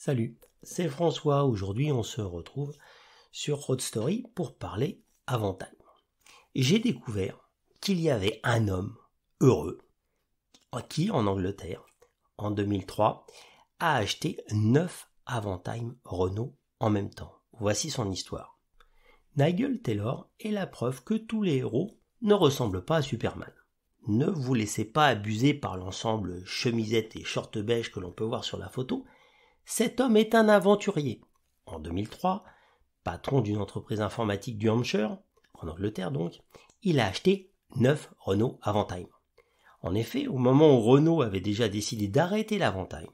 Salut, c'est François. Aujourd'hui, on se retrouve sur Road Story pour parler Avantime. J'ai découvert qu'il y avait un homme heureux qui, en Angleterre, en 2003, a acheté 9 Avantime Renault en même temps. Voici son histoire. Nigel Taylor est la preuve que tous les héros ne ressemblent pas à Superman. Ne vous laissez pas abuser par l'ensemble chemisette et short beige que l'on peut voir sur la photo. Cet homme est un aventurier. En 2003, patron d'une entreprise informatique du Hampshire, en Angleterre donc, il a acheté 9 Renault Avantime. En effet, au moment où Renault avait déjà décidé d'arrêter l'Avantime,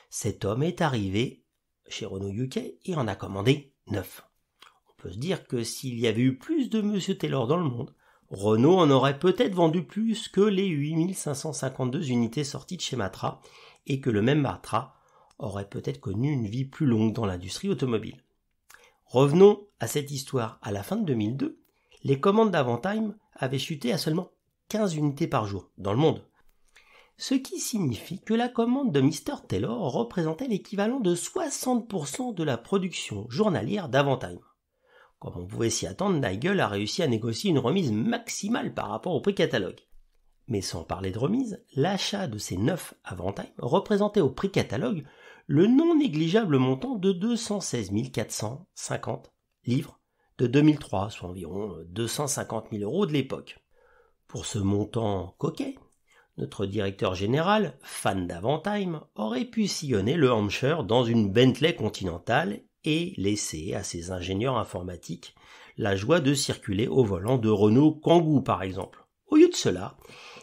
cet homme est arrivé chez Renault UK et en a commandé 9. On peut se dire que s'il y avait eu plus de Monsieur Taylor dans le monde, Renault en aurait peut-être vendu plus que les 8552 unités sorties de chez Matra et que le même Matra aurait peut-être connu une vie plus longue dans l'industrie automobile. Revenons à cette histoire. À la fin de 2002, les commandes d'Avantime avaient chuté à seulement 15 unités par jour dans le monde. Ce qui signifie que la commande de Mr. Taylor représentait l'équivalent de 60% de la production journalière d'Avantime. Comme on pouvait s'y attendre, Nigel a réussi à négocier une remise maximale par rapport au prix catalogue. Mais sans parler de remise, l'achat de ces 9 Avantime représentait au prix catalogue le non négligeable montant de 216 450 livres de 2003, soit environ 250 000 € de l'époque. Pour ce montant coquet, notre directeur général, fan d'Avantime, aurait pu sillonner le Hampshire dans une Bentley Continental et laisser à ses ingénieurs informatiques la joie de circuler au volant de Renault Kangoo par exemple. Au lieu de cela,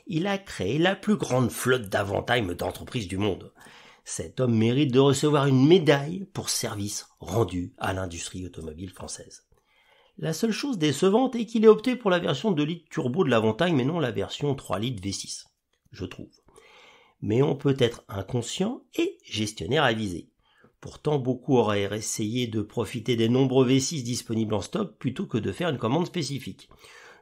il a créé la plus grande flotte d'Avantime d'entreprise du monde. Cet homme mérite de recevoir une médaille pour service rendu à l'industrie automobile française. La seule chose décevante est qu'il ait opté pour la version 2 litres turbo de l'Avantime et non la version 3 litres V6, je trouve. Mais on peut être inconscient et gestionnaire avisé. Pourtant, beaucoup auraient essayé de profiter des nombreux V6 disponibles en stock plutôt que de faire une commande spécifique.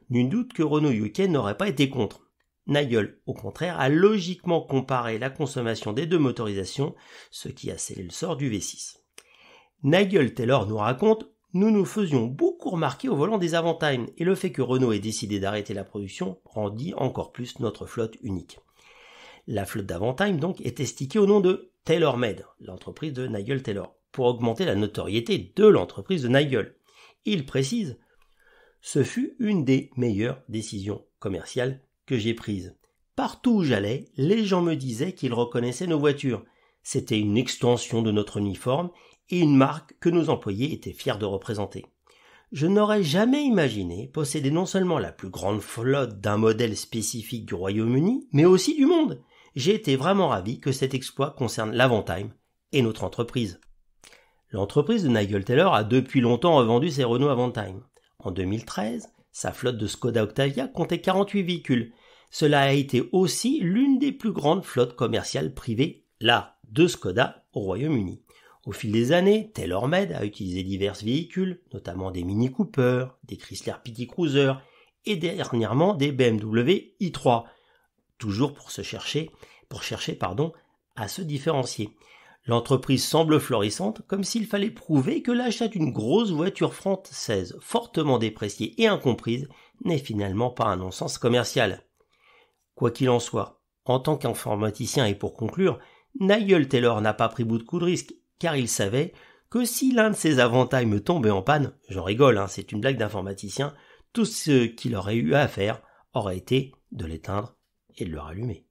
Nul doute que Renault UK n'aurait pas été contre. Nigel, au contraire, a logiquement comparé la consommation des deux motorisations, ce qui a scellé le sort du V6. Nigel Taylor nous raconte « Nous nous faisions beaucoup remarquer au volant des Avantime et le fait que Renault ait décidé d'arrêter la production rendit encore plus notre flotte unique. » La flotte d'Avantime donc était stickée au nom de TaylorMade, l'entreprise de Nigel Taylor, pour augmenter la notoriété de l'entreprise de Nigel. Il précise « Ce fut une des meilleures décisions commerciales que j'ai prises. Partout où j'allais, les gens me disaient qu'ils reconnaissaient nos voitures. C'était une extension de notre uniforme et une marque que nos employés étaient fiers de représenter. Je n'aurais jamais imaginé posséder non seulement la plus grande flotte d'un modèle spécifique du Royaume-Uni, mais aussi du monde. J'ai été vraiment ravi que cet exploit concerne l'Avantime et notre entreprise. » L'entreprise de Nigel Taylor a depuis longtemps revendu ses Renault Avantime. En 2013, sa flotte de Skoda Octavia comptait 48 véhicules. Cela a été aussi l'une des plus grandes flottes commerciales privées, là, de Skoda au Royaume-Uni. Au fil des années, TaylorMade a utilisé divers véhicules, notamment des Mini Cooper, des Chrysler Petit Cruiser et dernièrement des BMW i3, toujours pour chercher à se différencier. L'entreprise semble florissante, comme s'il fallait prouver que l'achat d'une grosse voiture française fortement dépréciée et incomprise n'est finalement pas un non-sens commercial. Quoi qu'il en soit, en tant qu'informaticien et pour conclure, Nigel Taylor n'a pas pris beaucoup de risques, car il savait que si l'un de ses Avantime tombait en panne, j'en rigole, c'est une blague d'informaticien, tout ce qu'il aurait eu à faire aurait été de l'éteindre et de le rallumer.